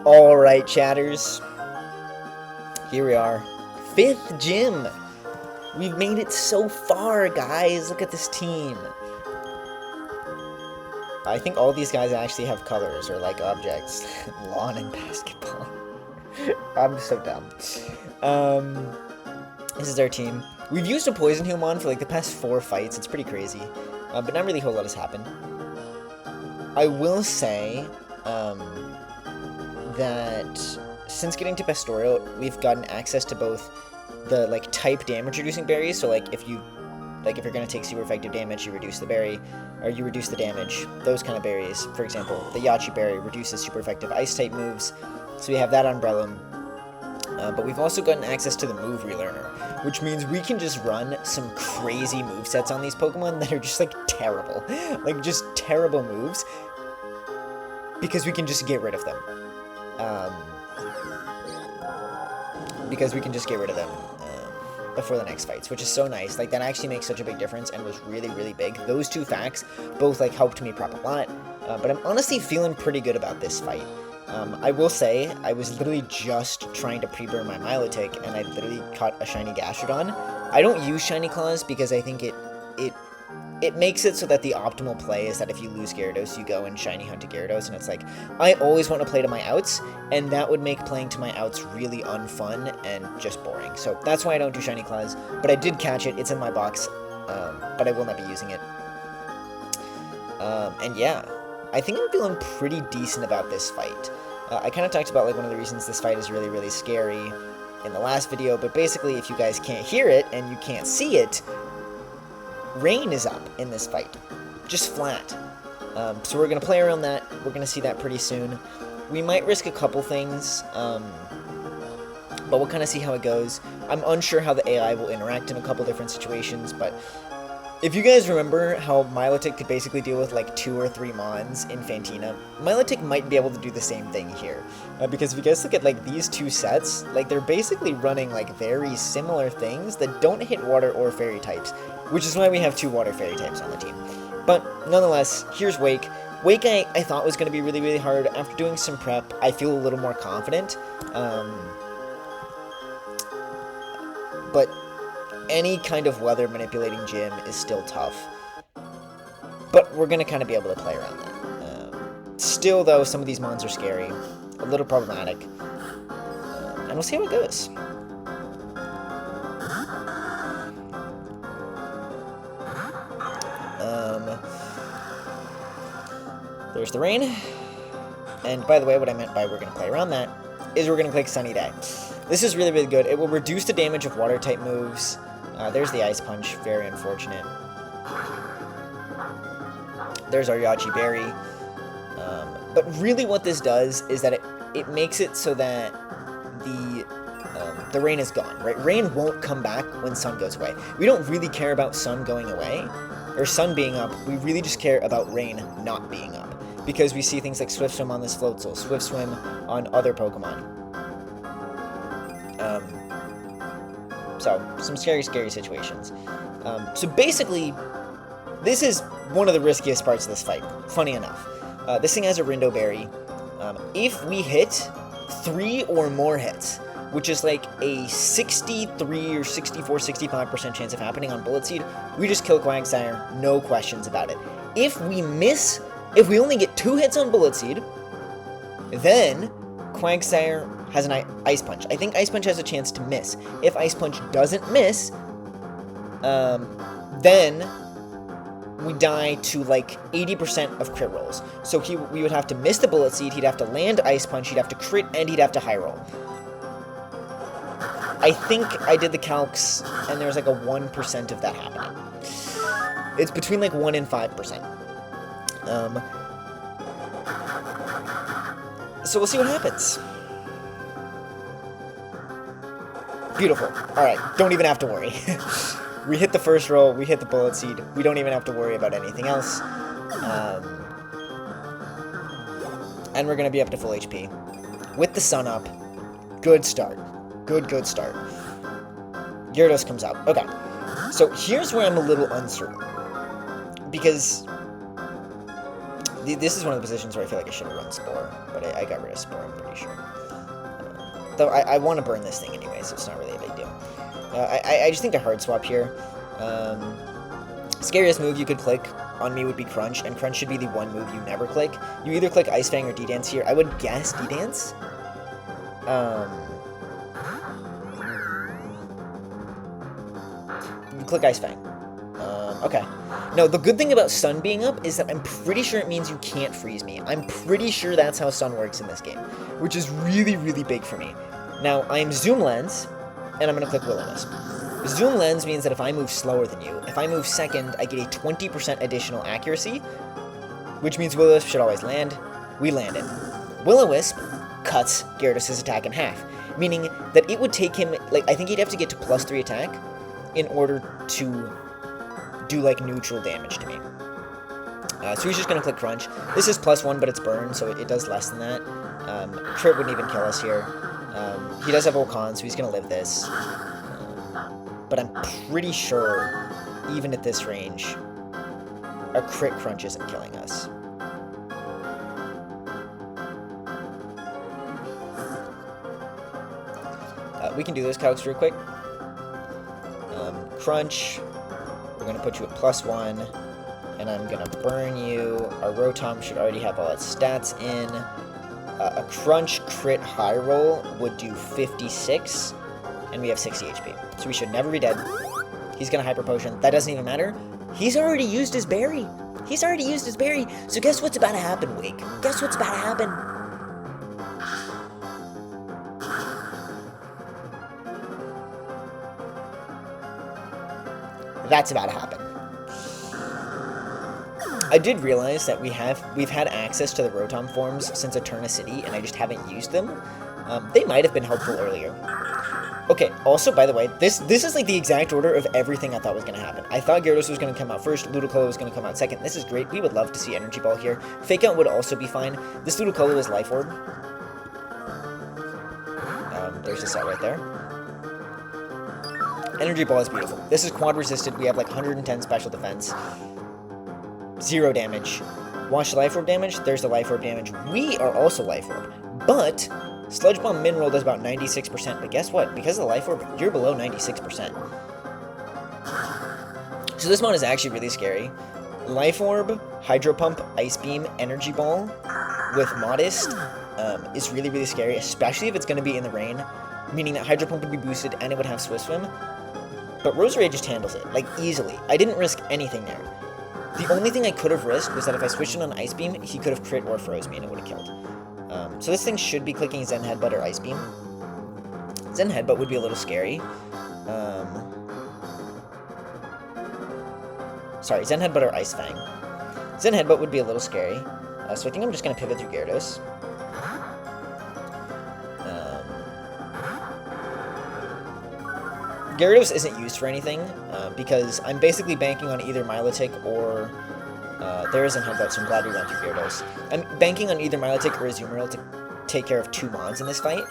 Alright, chatters. Here we are. 5th gym. We've made it so far, guys. Look at this team. I think all these guys actually have colors or like objects. Lawn and basketball. I'm so dumb. This is our team. We've used a poison heal mon for like the past 4 fights. It's pretty crazy. But not really a whole lot has happened. I will say that since getting to Pastoral, we've gotten access to both the like type damage reducing berries. So like if you're gonna take super effective damage, you reduce the berry, or you reduce the damage. Those kind of berries. For example, the Yachi berry reduces super effective ice type moves. So we have that umbrella. But we've also gotten access to the move relearner, which means we can just run some crazy movesets on these Pokemon that are just like terrible. Like just terrible moves. Because we can just get rid of them. Before the next fights, which is so nice. Like, that actually makes such a big difference and was really, really big. Those 2 facts both, like, helped me prep a lot. But I'm honestly feeling pretty good about this fight. I will say, I was literally just trying to pre-burn my Milotic, and I literally caught a shiny Gastrodon. I don't use Shiny Claws because I think it makes it so that the optimal play is that if you lose Gyarados, you go and shiny hunt a Gyarados, and it's like, I always want to play to my outs, and that would make playing to my outs really unfun and just boring. So that's why I don't do Shiny Claws, but I did catch it, it's in my box, but I will not be using it. And yeah, I think I'm feeling pretty decent about this fight. I kind of talked about like one of the reasons this fight is really, really scary in the last video, but basically if you guys can't hear it and you can't see it, rain is up in this fight, just flat. So we're going to play around that. We're going to see that pretty soon. We might risk a couple things, but we'll kind of see how it goes. I'm unsure how the AI will interact in a couple different situations, but if you guys remember how Milotic could basically deal with like 2 or 3 Mons in Fantina, Milotic might be able to do the same thing here. Because if you guys look at like these 2 sets, like they're basically running like very similar things that don't hit water or fairy types, which is why we have 2 water fairy types on the team. But nonetheless, here's Wake. Wake I thought was going to be really, really hard. After doing some prep, I feel a little more confident. But any kind of weather manipulating gym is still tough. But we're going to kind of be able to play around that. Still, though, some of these mons are scary. A little problematic. And we'll see how it goes. There's the rain. And by the way, what I meant by we're going to play around that is we're going to click Sunny Day. This is really, really good. It will reduce the damage of water type moves. There's the Ice Punch. Very unfortunate. There's our Yachi Berry. But really what this does is that it makes it so that the rain is gone, right? Rain won't come back when sun goes away. We don't really care about sun going away, or sun being up. We really just care about rain not being up. Because we see things like Swift Swim on this Floatzel, Swift Swim on other Pokemon. So, some scary, scary situations. So basically, this is one of the riskiest parts of this fight, funny enough. This thing has a Rindo Berry. If we hit 3 or more hits, which is like a 63 or 64, 65% chance of happening on Bullet Seed, we just kill Quagsire, no questions about it. If we only get 2 hits on Bullet Seed, then Quagsire has an Ice Punch. I think Ice Punch has a chance to miss. If Ice Punch doesn't miss, then we die to like 80% of crit rolls. So we would have to miss the Bullet Seed, he'd have to land Ice Punch, he'd have to crit, and he'd have to high roll. I think I did the calcs, and there's like a 1% of that happening. It's between like 1 and 5%. So we'll see what happens. Beautiful. Alright, don't even have to worry. We hit the first roll, we hit the Bullet Seed, we don't even have to worry about anything else. And we're going to be up to full HP. With the sun up, good start. Good start. Gyarados comes out. Okay, so here's where I'm a little uncertain. Because This is one of the positions where I feel like I should have run Spore, but I got rid of Spore, I'm pretty sure. Though I want to burn this thing anyway, so it's not really a big deal. I just think a hard swap here. Scariest move you could click on me would be Crunch, and Crunch should be the one move you never click. You either click Ice Fang or D-Dance here. I would guess D-Dance. You click Ice Fang. Okay. No, the good thing about Sun being up is that I'm pretty sure it means you can't freeze me. I'm pretty sure that's how Sun works in this game, which is really, really big for me. Now, I'm Zoom Lens, and I'm going to click Will-O-Wisp. Zoom Lens means that if I move slower than you, if I move second, I get a 20% additional accuracy, which means Will-O-Wisp should always land. We landed. Will-O-Wisp cuts Gyarados' attack in half, meaning that it would take him, like, I think he'd have to get to +3 attack in order to do, like, neutral damage to me. So he's just going to click Crunch. This is +1, but it's burn, so it does less than that. Crit wouldn't even kill us here. He does have Volcan, so he's going to live this. But I'm pretty sure, even at this range, a crit Crunch isn't killing us. We can do those calcs real quick. Crunch, we're going to put you at +1, and I'm going to burn you. Our Rotom should already have all its stats in. A Crunch crit high roll would do 56, and we have 60 HP. So we should never be dead. He's going to Hyper Potion. That doesn't even matter. He's already used his berry. He's already used his berry. So guess what's about to happen, Wake? Guess what's about to happen? That's about to happen. I did realize that we've had access to the Rotom forms since Eterna City, and I just haven't used them. They might have been helpful earlier. Okay, also, by the way, this is like the exact order of everything I thought was going to happen. I thought Gyarados was going to come out first, Ludicolo was going to come out second. This is great. We would love to see Energy Ball here. Fake Out would also be fine. This Ludicolo is Life Orb. There's the set right there. Energy Ball is beautiful. This is quad resisted. We have like 110 special defense. 0 damage. Watch the Life Orb damage. There's the Life Orb damage. We are also Life Orb. But Sludge Bomb Min Roll does about 96%. But guess what? Because of the Life Orb, you're below 96%. So this mon is actually really scary. Life Orb, Hydro Pump, Ice Beam, Energy Ball with Modest is really, really scary. Especially if it's going to be in the rain. Meaning that Hydro Pump would be boosted and it would have Swift Swim. But Roserade just handles it, like, easily. I didn't risk anything there. The only thing I could have risked was that if I switched it on Ice Beam, he could have crit or froze me and it would have killed. So this thing should be clicking Zen Headbutt or Ice Beam. Zen Headbutt would be a little scary. Sorry, Zen Headbutt or Ice Fang. Zen Headbutt would be a little scary. So I think I'm just going to pivot through Gyarados. Gyarados isn't used for anything, because I'm basically banking on either Milotic or... there isn't Headbutt, so I'm glad we went through Gyarados. I'm banking on either Milotic or Azumarill to take care of 2 mons in this fight.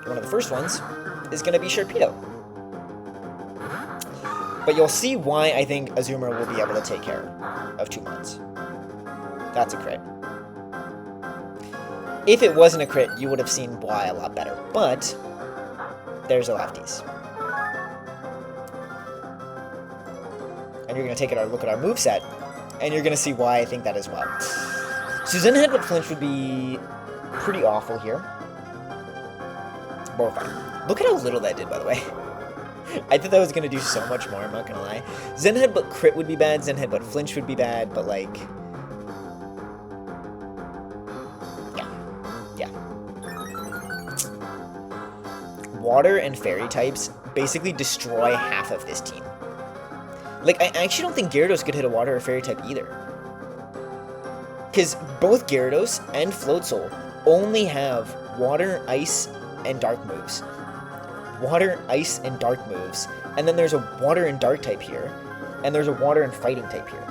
One of the first ones is going to be Sharpedo. But you'll see why I think Azumarill will be able to take care of 2 mons. That's a crit. If it wasn't a crit, you would have seen why a lot better. But there's a lefties. And you're going to take a look at our moveset, and you're going to see why I think that as well. So Zen Headbutt Flinch would be pretty awful here. But we're fine. Look at how little that did, by the way. I thought that was going to do so much more, I'm not going to lie. Zen Headbutt Crit would be bad, Zen Headbutt Flinch would be bad, but like... Yeah. Water and Fairy types basically destroy half of this team. Like, I actually don't think Gyarados could hit a Water or Fairy type either. Because both Gyarados and Floatzel only have Water, Ice, and Dark moves. Water, Ice, and Dark moves. And then there's a Water and Dark type here. And there's a Water and Fighting type here.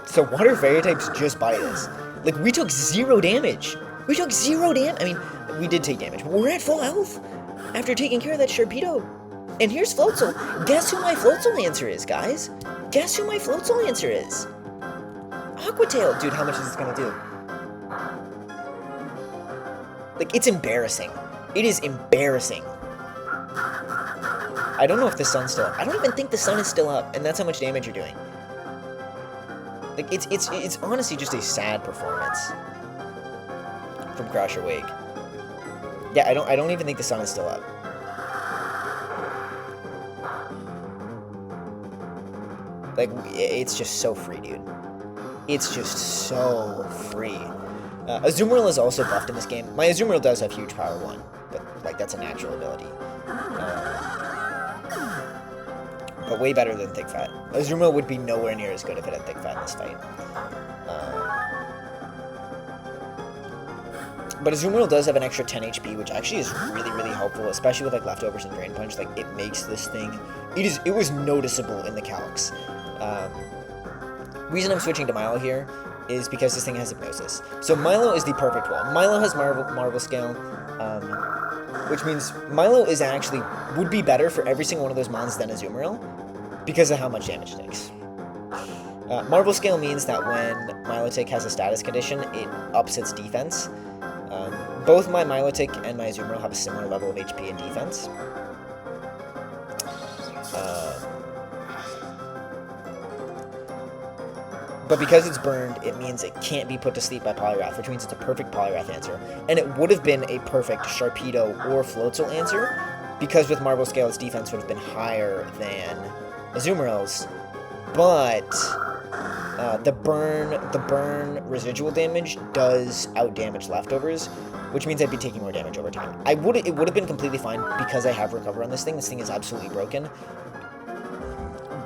So Water Fairy types just buy this. Like, we took 0 damage. We took 0 damage. I mean, we did take damage, but we're at full health after taking care of that Sharpedo. And here's Floatzel. Guess who my Floatzel answer is, guys? Guess who my Floatzel answer is? Aquatail. Dude, how much is this gonna do? Like, it's embarrassing. It is embarrassing. I don't know if the sun's still up. I don't even think the sun is still up, and that's how much damage you're doing. Like, it's honestly just a sad performance from Crusher Wake. Yeah, I don't even think the sun is still up. Like, it's just so free, dude. It's just so free. Azumarill is also buffed in this game. My Azumarill does have huge power 1, but, like, that's a natural ability. But way better than Thick Fat. Azumarill would be nowhere near as good if it had Thick Fat in this fight. But Azumarill does have an extra 10 HP, which actually is really, really helpful, especially with, like, leftovers and Drain Punch. Like, it makes this thing... It was noticeable in the calcs. Reason I'm switching to Milo here is because this thing has Hypnosis. So Milo is the perfect wall. Milo has Marvel Scale, which means Milo is actually... would be better for every single one of those mons than Azumarill, because of how much damage it takes. Marvel Scale means that when Milotic has a status condition, it ups its defense. Both my Milotic and my Azumarill have a similar level of HP and defense. But because it's burned, it means it can't be put to sleep by Poliwrath, which means it's a perfect Poliwrath answer. And it would have been a perfect Sharpedo or Floatzel answer, because with Marvel Scale, its defense would have been higher than Azumarill's. But the burn residual damage does outdamage leftovers, which means I'd be taking more damage over time. It would have been completely fine because I have Recover on this thing. This thing is absolutely broken.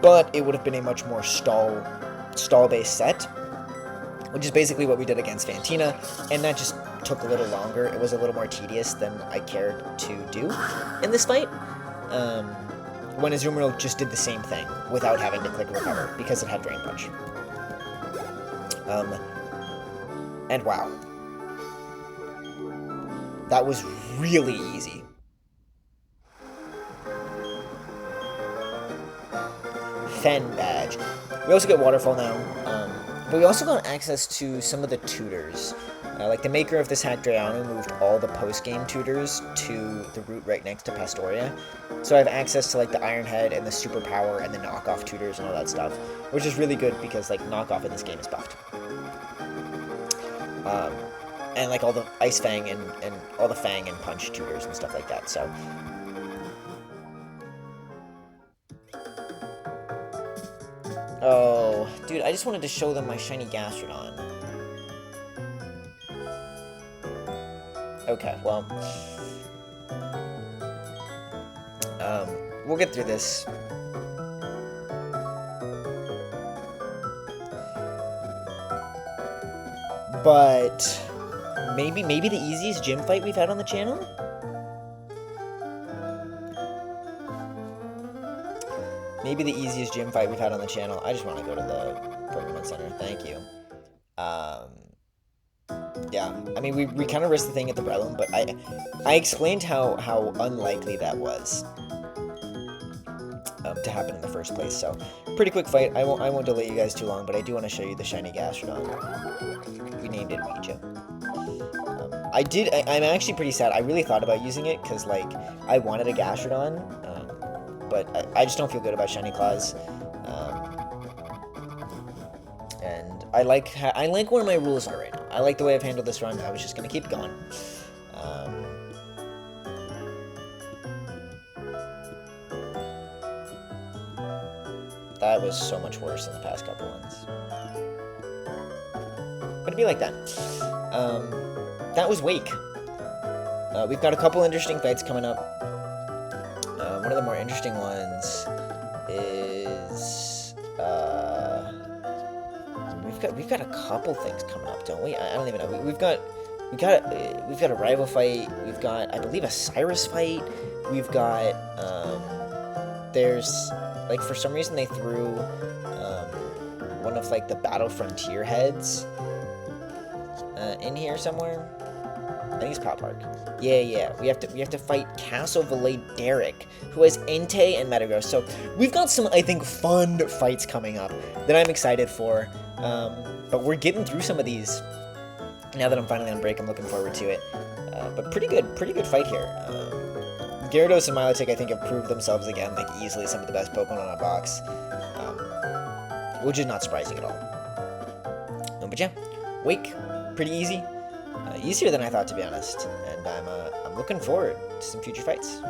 But it would have been a much more stall-based set, which is basically what we did against Fantina, and that just took a little longer. It was a little more tedious than I cared to do in this fight. When Azumarill just did the same thing without having to click Recover because it had Drain Punch. And wow. That was really easy. Fen Badge. We also get Waterfall now, but we also got access to some of the tutors. Like the maker of this hack, Drayano, moved all the post-game tutors to the route right next to Pastoria. So I have access to like the Iron Head and the Superpower and the knockoff tutors and all that stuff, which is really good because like knockoff in this game is buffed. And like all the Ice Fang and all the Fang and Punch tutors and stuff like that, so... Oh, dude, I just wanted to show them my shiny Gastrodon. Okay, well... we'll get through this. But... Maybe the easiest gym fight we've had on the channel? Maybe the easiest gym fight we've had on the channel. I just want to go to the Pokemon Center. Thank you. Yeah. I mean, we kind of risked the thing at the Breloom, but I explained how unlikely that was to happen in the first place. So, pretty quick fight. I won't delay you guys too long, but I do want to show you the shiny Gastrodon. We named it Ouija. I'm actually pretty sad. I really thought about using it because, like, I wanted a Gastrodon, but I just don't feel good about shiny claws. And I like where my rules are right now. I like the way I've handled this run. I was just gonna keep going. That was so much worse than the past couple ones. But it'd be like that. That was Wake. We've got a couple interesting fights coming up. One of the more interesting ones is we've got a couple things coming up, don't we? I don't even know. We've got a rival fight. We've got, I believe, a Cyrus fight. We've got there's like, for some reason they threw one of like the Battle Frontier heads in here somewhere. I think it's Pop Park. Yeah. We have to fight Castle Valet Derek, who has Entei and Metagross. So we've got some, I think, fun fights coming up that I'm excited for. But we're getting through some of these. Now that I'm finally on break, I'm looking forward to it. But pretty good fight here. Gyarados and Milotic, I think, have proved themselves again, like easily some of the best Pokemon on a box, which is not surprising at all. But yeah, Wake, pretty easy, easier than I thought, to be honest, and I'm looking forward to some future fights.